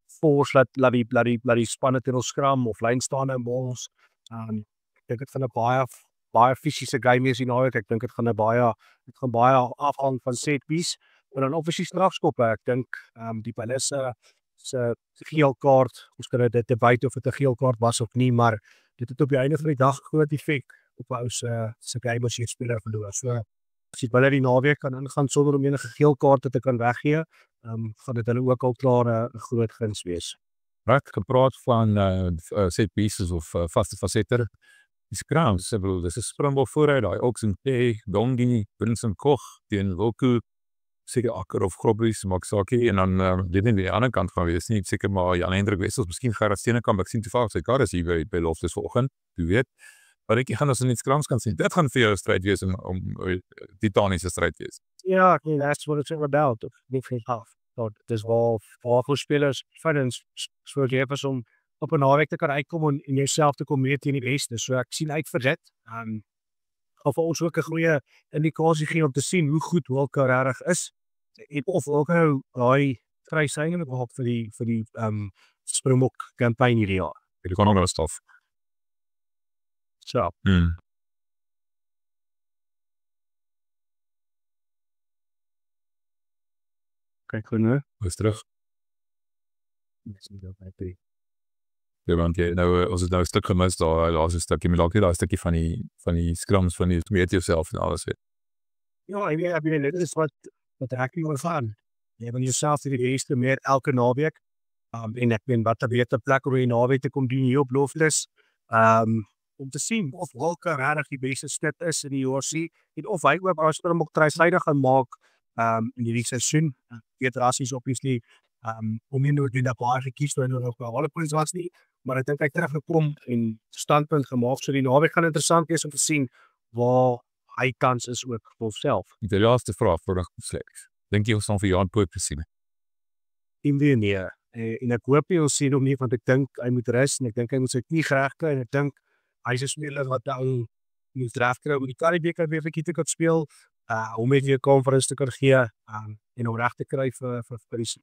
force laat die spanne teen ons skram of lyn staan in balls. Ek dink dit gaan 'n baie fisiese game wees hier naweek. Ek dink dit gaan baie afhang van set piece, maar dan obviously strafskoppe. Ek dink die Bulle se geel kaart, ons kan dit debate of dit 'n geel kaart was of nie, maar dit het op die einde van die dag groot effek op 'n ou se game as jy speler verloor. So as jy Bulle die naweek kan ingaan sonder om enige geel kaarte te kan weggee, gaan dit hulle ook al klaar 'n groot guns wees. Ek gepraat van set pieces of vaste fasetter. Die Scrums, dis 'n Springbok vooruit, daai Oxen Tay, Dongi, Vincent Koch, teen Loku, seker Akker of Grobries, Maksaki, en dan dit in die ander kant gaan wees nie, seker maar Jan Hendrik Wessels, miskien Gerard Steenekamp, ek sien toevallig sy kar is hier by Loftus vanoggend, jy weet. Maar ek gaan ons in die Scrums kan sien. Dit gaan vir jou 'n stryd wees om titaniese stryd wees. Ja, ek meen that's what it's all about. Niet geen half. So dis wel vir spelers finance so jy het om op 'n naweek te kan uitkom en jouself te kom meet teen die beste. So ek sien uit vir dit. Of ons ook 'n goeie indikasie gee om te sien hoe goed Wilco regtig is. En of ook nou daai kruising gehad vir die Springbok kampanje hierdie jaar. Dit gaan ook nog stof. So. Kyk gou nou. Is terug. Ja, want nou ons het nou 'n stuk gemis daar, daar's 'n stukkie, maar dalk nie daai stukkie van die Scrums van die meet jouself en alles. Ja, ek weet dit is wat rugby oor gaan. Jy wil jouself die beste meer elke naweek. En ek meen wat 'n beter plek om die naweek te kom doen hier op Loftus. Om te sien of Walker regtig die beste snit is in die JOC en of hy ook as Springbok trysydig gaan maak in hierdie seisoen. Peter Hassies obviously om nie nou doen dat baie gekies word nog by alle punte was nie, maar ek dink hy teruggekom en standpunt gemaak, so die naweek gaan interessant wees om te sien waar hy kans is ook vir homself. Die laaste vraag voordat ek besluit. Dink jy ons sal vir Jan Poot sien? Nee. En ek hoop jy ons sien hom nie, want ek dink hy moet rus en ek dink hy moet sy knie reg kry en ek dink hy is 'n speler wat dan moet draf kry om die Karibeker weer 'n bietjie te kan speel, om net weer 'n conference te kan gee en om reg te kry vir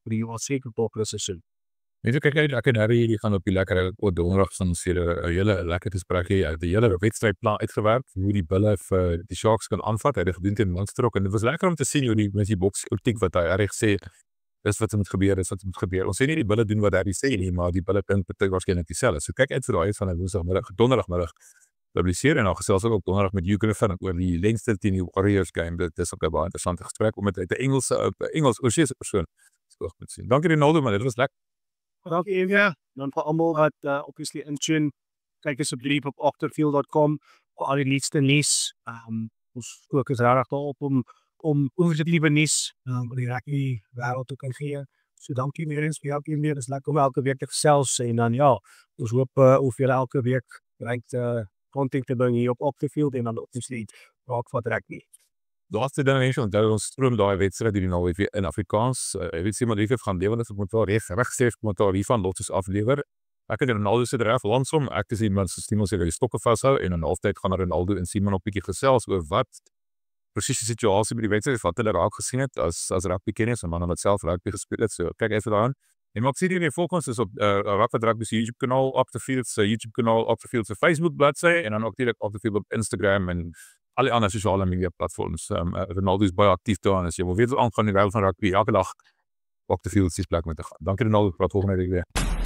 die JOC komplike seisoen. Net so kyk ek en Harry die gaan op die lekker op donderdag van ons vir 'n hele lekker gesprek hier. Die hele wedstrydplan uitgewerk hoe die Bulle vir die Sharks kan aanvat. Hy het gedoen teen Munster ook en dit was lekker om te sien hoe die met die bokskritiek wat hy reg sê dis wat moet gebeur, Ons sê nie die Bulle doen wat hy sê nie, maar die Bulle dink baie waarskynlik dieselfde. So kyk uit vir daai van 'n donderdagmiddag publiseer en dan gesels ook op donderdag met Hugh Griffin oor die Leinster teen die Warriors game. Dit is ook 'n baie interessante gesprek om met 'n Engels oorseese persoon skoog moet sien. Dankie Ronaldo, maar dit was lekker. Dankie Evia, dan vir almal wat obviously intune, kyk asseblief op octafield.com vir al die nuutste nuus. Ons fokus regtig daarop om positiewe nuus oor die rugby wêreld te kan gee. So dankie weer eens vir elke keer. Dis lekker om elke week te gesels en dan ja, ons hoop of julle elke week bereik content te bring hier op Octafield en dan obviously raak van rugby. Laaste ding is onthou ons stroom daai wedstryd hierdie naweek weer in Afrikaans. Ek weet sê maar lief gaan lewer, dit moet wel regstreeks kommentaar hiervan Lottos aflewer. Ek het Ronaldo se draf landsom. Ek is iemand se Simon sê hy stokke vashou en in halftyd gaan Ronaldo en Simon op 'n bietjie gesels oor wat presies die situasie by die wedstryd wat hulle raak gesien het as rugby kenners en manne wat self rugby gespeel het. So kyk even daaraan. En maak sien jy volg ons is op Rugby se YouTube kanaal, Octafield se YouTube kanaal, Octafield se Facebook bladsy en dan ook direk Octafield op Instagram en alle ander sosiale media platforms. Ronaldo is baie aktief daar en as jy wil weet wat aangaan in die wêreld van rugby, elke dag Octafield se plek met te gaan. Dankie Ronaldo, tot volgende week weer.